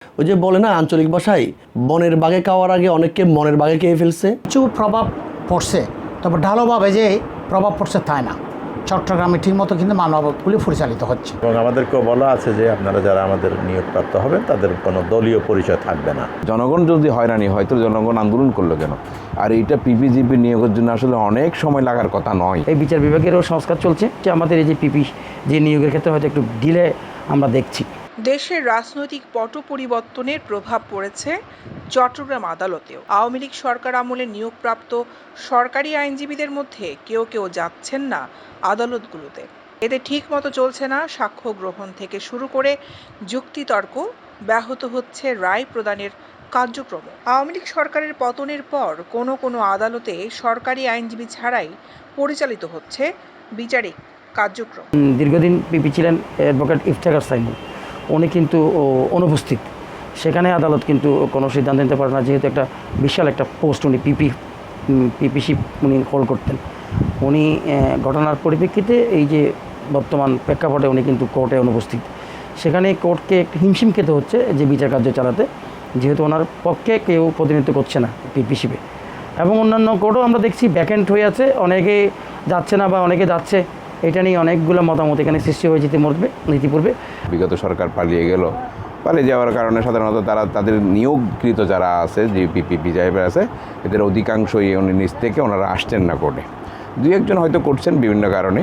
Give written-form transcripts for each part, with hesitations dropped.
ওই যে বলে না আঞ্চলিক ভাষায়, বনের বাঘে খাওয়ার আগে অনেককে মনের বাঘে খেয়ে ফেলছে। কিছু প্রভাব পড়ছে, তবে ঢালোভাবে যে প্রভাব পড়ছে তাই না। চট্টগ্রামে ঠিকমতো কিন্তু মানবগুলি পরিচালিত হচ্ছে। এবং আমাদেরকেও বলা আছে যে আপনারা যারা আমাদের নিয়োগপ্রাপ্ত হবেন তাদের কোনো দলীয় পরিচয় থাকবে না। জনগণ যদি হয়রানি হয় তো জনগণ আন্দোলন করলো কেন? আর এইটা পিপিজিপি নিয়োগের জন্য আসলে অনেক সময় লাগার কথা নয়। এই বিচার বিভাগেরও সংস্কার চলছে, যে আমাদের এই যে পিপি যে নিয়োগের ক্ষেত্রে হয়তো একটু ডিলে আমরা দেখছি। দেশের রাজনৈতিক পট পরিবর্তনের প্রভাব পড়েছে চট্টগ্রাম আদালতেও। আওয়ামী লীগ সরকার আমলে নিয়োগপ্রাপ্ত সরকারি আইনজীবীদের মধ্যে কেউ কেউ যাচ্ছেন না আদালতগুলোতে। এতে ঠিকমতো চলছে না সাক্ষ্য গ্রহণ থেকে শুরু করে যুক্তিতর্ক, ব্যাহত হচ্ছে রায় প্রদানের কার্যক্রম। আওয়ামী লীগ সরকারের পতনের পর কোনো কোনো আদালতে সরকারি আইনজীবী ছাড়াই পরিচালিত হচ্ছে বিচারিক কার্যক্রম। দীর্ঘদিন পিপি ছিলেন অ্যাডভোকেট ইফতেখার সাইমুল, উনি কিন্তু অনুপস্থিত। সেখানে আদালত কিন্তু কোনো সিদ্ধান্ত নিতে পারে না, যেহেতু একটা বিশাল একটা পোস্ট উনি পিপিসি উনি হোল্ড করতেন। উনি ঘটনার পরিপ্রেক্ষিতে এই যে বর্তমান প্রেক্ষাপটে উনি কিন্তু কোর্টে অনুপস্থিত। সেখানে কোর্টকে একটু হিমশিম খেতে হচ্ছে যে বিচার কার্য চালাতে, যেহেতু ওনার পক্ষে কেউ প্রতিনিধিত্ব করছে না পিপিসিতে। এবং অন্যান্য কোর্টও আমরা দেখছি ভ্যাকেন্ট হয়ে আছে, অনেকে যাচ্ছে না বা অনেকে যাচ্ছে। এটা নিয়ে অনেকগুলো মতামত এখানে সৃষ্টি হয়েছে ইতিপূর্বে। বিগত সরকার পালিয়ে গেল, পালিয়ে যাওয়ার কারণে সাধারণত তারা তাদের নিয়োগকৃত যারা আছে, যে পিপি যাইবার আছে, এদের অধিকাংশই উনি নিজ থেকে ওনারা আসছেন না কোর্টে। দুই একজন হয়তো করছেন বিভিন্ন কারণে,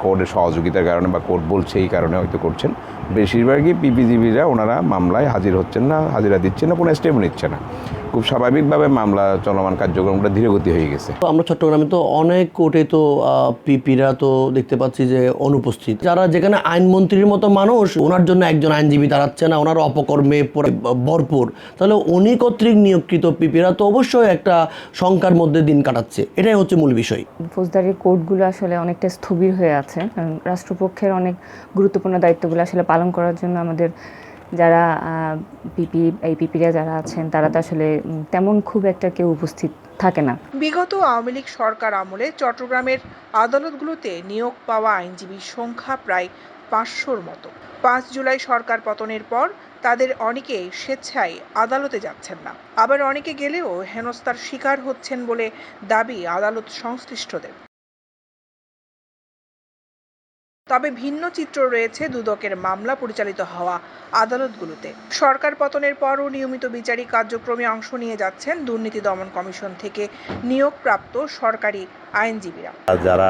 কোর্টের সহযোগিতার কারণে বা কোর্ট বলছে এই কারণে হয়তো করছেন। বেশিরভাগই পিপিজিবিরা ওনারা মামলায় হাজির হচ্ছেন না, হাজিরা দিচ্ছেন না, কোনো স্টেপ নিচ্ছে না। খুব স্বাভাবিকভাবে মামলা চলমান কার্যক্রমটা ধীরগতি হয়ে গেছে। তো আমরা চট্টগ্রামে তো অনেক কোর্টে তো পিপিরা তো দেখতে পাচ্ছি যে অনুপস্থিত। যারা যেখানে আইনমন্ত্রীর মতো মানুষ, ওনার জন্য একজন আইনজীবী দাঁড়াচ্ছে না, ওনার অপকর্মে ভরপুর, তাহলে উনি কর্তৃক নিয়োগকৃত পিপিরা তো অবশ্যই একটা শঙ্কার মধ্যে দিন কাটাচ্ছে। এটাই হচ্ছে মূল বিষয়। ফৌজদারি কোর্টগুলো আসলে অনেকটা স্থবির হয়ে আছে, কারণ রাষ্ট্রপক্ষের অনেক গুরুত্বপূর্ণ দায়িত্বগুলো আসলে পালন করার জন্য আমাদের যারা পিপিরা যারা আছেন তারা তো আসলে তেমন খুব একটা কেউ উপস্থিত থাকে না। বিগত আওয়ামী লীগ সরকার আমলে চট্টগ্রামের আদালতগুলোতে নিয়োগ পাওয়া আইনজীবীর সংখ্যা প্রায় 500-র মতো। 5 জুলাই সরকার পতনের পর তাদের অনেকে স্বেচ্ছায় আদালতে যাচ্ছেন না, আবার অনেকে গেলেও হেনস্থার শিকার হচ্ছেন বলে দাবি আদালত সংশ্লিষ্টদের। তবে ভিন্ন চিত্র রয়েছে দুদকের মামলা পরিচালিত হওয়া আদালতগুলোতে। সরকার পতনের পরও নিয়মিত বিচারিক কার্যক্রমে অংশ নিয়ে যাচ্ছেন দুর্নীতি দমন কমিশন থেকে নিয়োগপ্রাপ্ত সরকারি আইনজীবীরা। যারা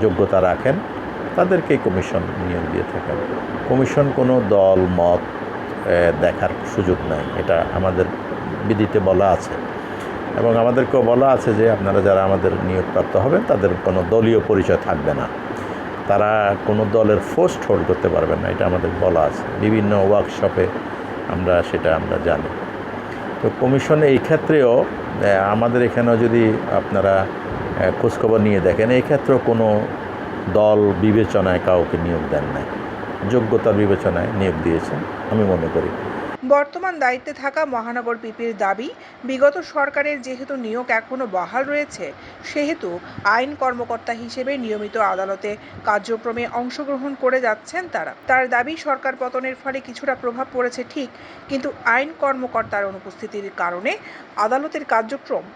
যোগ্যতা রাখেন তাদেরকেই কমিশন নিয়োগ দিয়ে থাকেন। কমিশন কোনো দল মত দেখার সুযোগ নাই, এটা আমাদের বিধিতে বলা আছে। এবং আমাদেরকেও বলা আছে যে আপনারা যারা আমাদের নিয়োগপ্রাপ্ত হবেন তাদের কোনো দলীয় পরিচয় থাকবে না, তারা কোনো দলের পোস্ট হোল্ড করতে পারবেন না, এটা আমাদের বলা আছে। বিভিন্ন ওয়ার্কশপে সেটা আমরা জানি। তো কমিশনে এই ক্ষেত্রেও আমাদের এখানেও যদি আপনারা খোঁজখবর নিয়ে দেখেন, এই ক্ষেত্রেও কোনো দল বিবেচনায় কাউকে নিয়োগ দেন নাই, যোগ্যতার বিবেচনায় নিয়োগ দিয়েছেন আমি মনে করি। বর্তমান দায়িত্বে থাকা মহানগর পিপির দাবি, বিগত সরকারের যেহেতু নিয়োগ এখনো বহাল রয়েছে, সেহেতু আইন কর্মকর্তা হিসেবে নিয়মিত আদালতে কার্যক্রমে অংশগ্রহণ করে যাচ্ছেন তারা। তার দাবি, সরকার পতনের ফলে কিছুটা প্রভাব পড়েছে ঠিক, কিন্তু আইন কর্মকর্তার অনুপস্থিতির কারণে আদালতের কার্যক্রম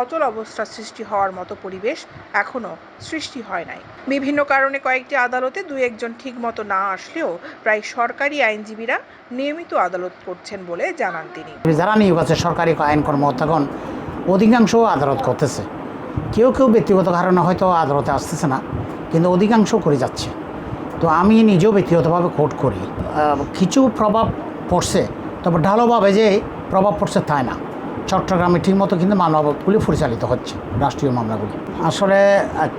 অচল অবস্থা সৃষ্টি হওয়ার মতো পরিবেশ এখনো সৃষ্টি হয় নাই। বিভিন্ন কারণে কয়েকটি আদালতে 2-1 ঠিক মতো না আসলেও প্রায় সরকারি আইনজীবীরা নিয়মিত আদালত করছেন বলে জানান তিনি। যারা নিয়োগ আছে সরকারি আইন কর্মকর্তাগণ অধিকাংশ আদালত করতেছে। কেউ কেউ ব্যক্তিগত কারণে হয়তো আদালতে আসতেছে না, কিন্তু অধিকাংশ করে যাচ্ছে। তো আমি নিজেও ব্যক্তিগতভাবে কোর্ট করি। কিছু প্রভাব পড়ছে, তবে ঢালোভাবে যে প্রভাব পড়ছে তাই না। চট্টগ্রামে ঠিকমতো কিন্তু মামলাগুলি পরিচালিত হচ্ছে, রাষ্ট্রীয় মামলাগুলি। আসলে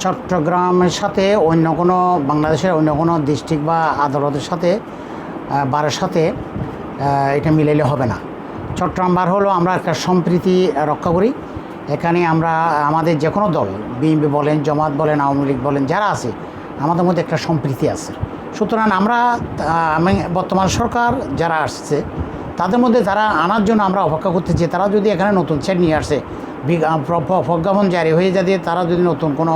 চট্টগ্রামের সাথে অন্য কোনো বাংলাদেশের অন্য কোনো ডিস্ট্রিক্ট বা আদালতের সাথে বারের সাথে এটা মিলাইলে হবে না। চট্টগ্রাম বার হলো আমরা একটা সম্প্রীতি রক্ষা করি। এখানে আমরা আমাদের যে কোনো দল, বিএনপি বলেন, জামাত বলেন, আওয়ামী লীগ বলেন, যারা আছে আমাদের মধ্যে একটা সম্প্রীতি আছে। সুতরাং বর্তমান সরকার যারা আসছে তাদের মধ্যে যারা আনার জন্য আমরা অপেক্ষা করতেছি, তারা যদি এখানে নতুন সেট নিয়ে আসে, প্রজ্ঞাপন জারি হয়ে যাতে তারা যদি নতুন কোনো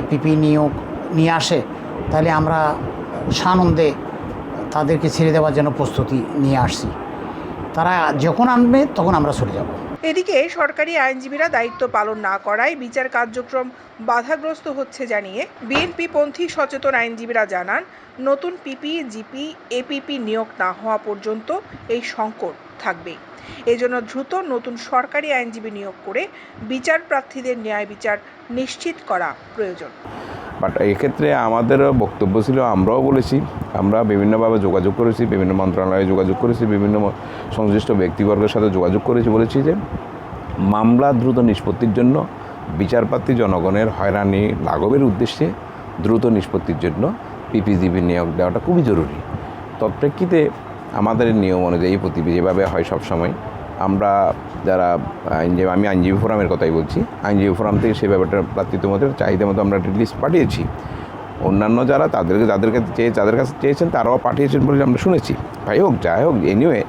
পিপি নিয়োগ নিয়ে আসে, তাহলে আমরা সানন্দে তাদেরকে ছেড়ে দেওয়ার জন্য প্রস্তুতি নিয়ে আসছি। তারা যখন আনবে তখন আমরা চলে যাব। এদিকে সরকারি আইনজীবীরা দায়িত্ব পালন না করায় বিচার কার্যক্রম বাধাগ্রস্ত হচ্ছে জানিয়ে বিএনপি পন্থী সচেতন আইনজীবীরা জানান, নতুন পিপি, জিপি, এপিপি নিয়োগ না হওয়া পর্যন্ত এই সংকট থাকবে। এজন্য দ্রুত নতুন সরকারি আইনজীবী নিয়োগ করে বিচার প্রার্থীদের ন্যায় বিচার নিশ্চিত করা প্রয়োজন। বাট এক্ষেত্রে আমাদেরও বক্তব্য ছিল, আমরাও বলেছি, আমরা বিভিন্নভাবে যোগাযোগ করেছি, বিভিন্ন মন্ত্রণালয়ে যোগাযোগ করেছি, বিভিন্ন সংশ্লিষ্ট ব্যক্তিবর্গের সাথে যোগাযোগ করেছি, বলেছি যে মামলা দ্রুত নিষ্পত্তির জন্য বিচারপ্রার্থী জনগণের হয়রানি লাঘবের উদ্দেশ্যে দ্রুত নিষ্পত্তির জন্য পিপিজিবি নিয়োগ দেওয়াটা খুবই জরুরি। তৎপ্রেক্ষিতে আমাদের নিয়ম অনুযায়ী যেভাবে হয় সবসময় আমরা যারা আমি আইনজীবী ফোরামের কথাই বলছি, আইনজীবী ফোরাম থেকে সেই ব্যাপারটা প্রার্থিত মতো চাহিদা মতো আমরা লিস্ট পাঠিয়েছি। অন্যান্য যারা যাদের কাছে চেয়েছেন তারাও পাঠিয়েছেন বলে আমরা শুনেছি। যাই হোক এনিওয়ে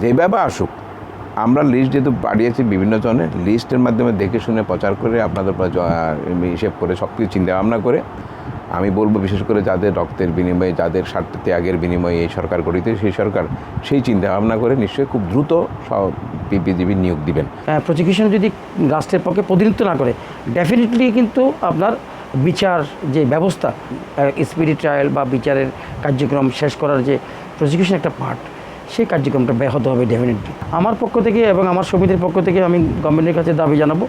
যেভাবে আসুক, আমরা লিস্ট যেহেতু পাঠিয়েছি বিভিন্ন জনের, লিস্টের মাধ্যমে দেখে শুনে প্রচার করে আপনাদের হিসেব করে সব কিছু চিন্তা ভাবনা করে আমি বলবো, বিশেষ করে যাদের রক্তের বিনিময়ে, যাদের স্বার্থ ত্যাগের বিনিময়ে এই সরকার গঠিত, সেই সরকার সেই চিন্তা ভাবনা করে নিশ্চয়ই খুব দ্রুত সব পিপিজিবি নিয়োগ দিবেন। প্রসিকিউশন যদি রাষ্ট্রের পক্ষে প্রতিনিধিত্ব না করে, ডেফিনেটলি কিন্তু আপনার বিচার যে ব্যবস্থা, স্পিডি ট্রায়াল বা বিচারের কার্যক্রম শেষ করার যে প্রসিকিউশন একটা পার্ট, সেই কার্যক্রমটা ব্যাহত হবে ডেফিনেটলি। আমার পক্ষ থেকে এবং আমার সমিতির পক্ষ থেকে আমি গভর্নমেন্টের কাছে দাবি জানাবো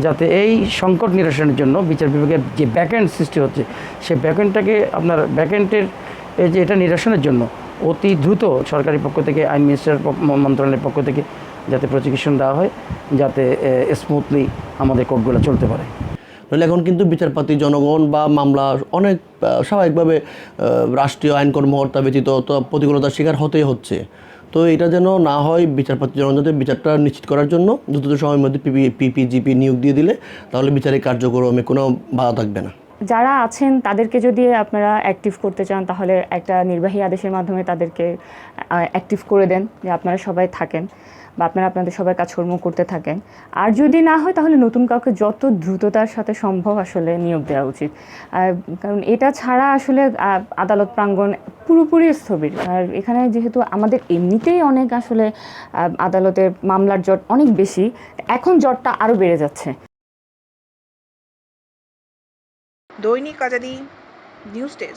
যাতে এই সংকট নিরসনের জন্য বিচার বিভাগের যে ব্যাকএন্ড সৃষ্টি হচ্ছে, সেই ব্যাকএন্ডটাকে আপনার ব্যাকএন্ডের এই যে এটা নিরসনের জন্য অতি দ্রুত সরকারি পক্ষ থেকে, আইন মিনিস্টার মন্ত্রণালয়ের পক্ষ থেকে যাতে প্রসিকিউশন দেওয়া হয়, যাতে স্মুথলি আমাদের কোর্টগুলো চলতে পারে। নইলে এখন কিন্তু বিচারপতি জনগণ বা মামলা অনেক স্বাভাবিকভাবে রাষ্ট্রীয় আইন কর্মকর্তা ব্যতীত তো প্রতিকূলতার শিকার হতেই হচ্ছে। তো এটা যেন না হয়, বিচারপতি জনগণ যাতে বিচারটা নিশ্চিত করার জন্য দ্রুত সময়ের মধ্যে পিপিজিপি নিয়োগ দিয়ে দিলে তাহলে বিচারিক কার্যক্রমে কোনো বাধা থাকবে না। যারা আছেন তাদেরকে যদি আপনারা অ্যাক্টিভ করতে চান তাহলে একটা নির্বাহী আদেশের মাধ্যমে তাদেরকে অ্যাক্টিভ করে দেন, যে আপনারা সবাই থাকেন বা আপনারা আপনাদের সবার কাজকর্ম করতে থাকেন। আর যদি না হয় তাহলে নতুন কাউকে যত দ্রুততার সাথে সম্ভব আসলে নিয়োগ দেওয়া উচিত, কারণ এটা ছাড়া আসলে আদালত প্রাঙ্গণ পুরোপুরি স্থবির। আর এখানে যেহেতু আমাদের এমনিতেই অনেক আসলে আদালতের মামলার জট অনেক বেশি, এখন জটটা আরও বেড়ে যাচ্ছে। দৈনিক আজাদী নিউজ ডেস্ক।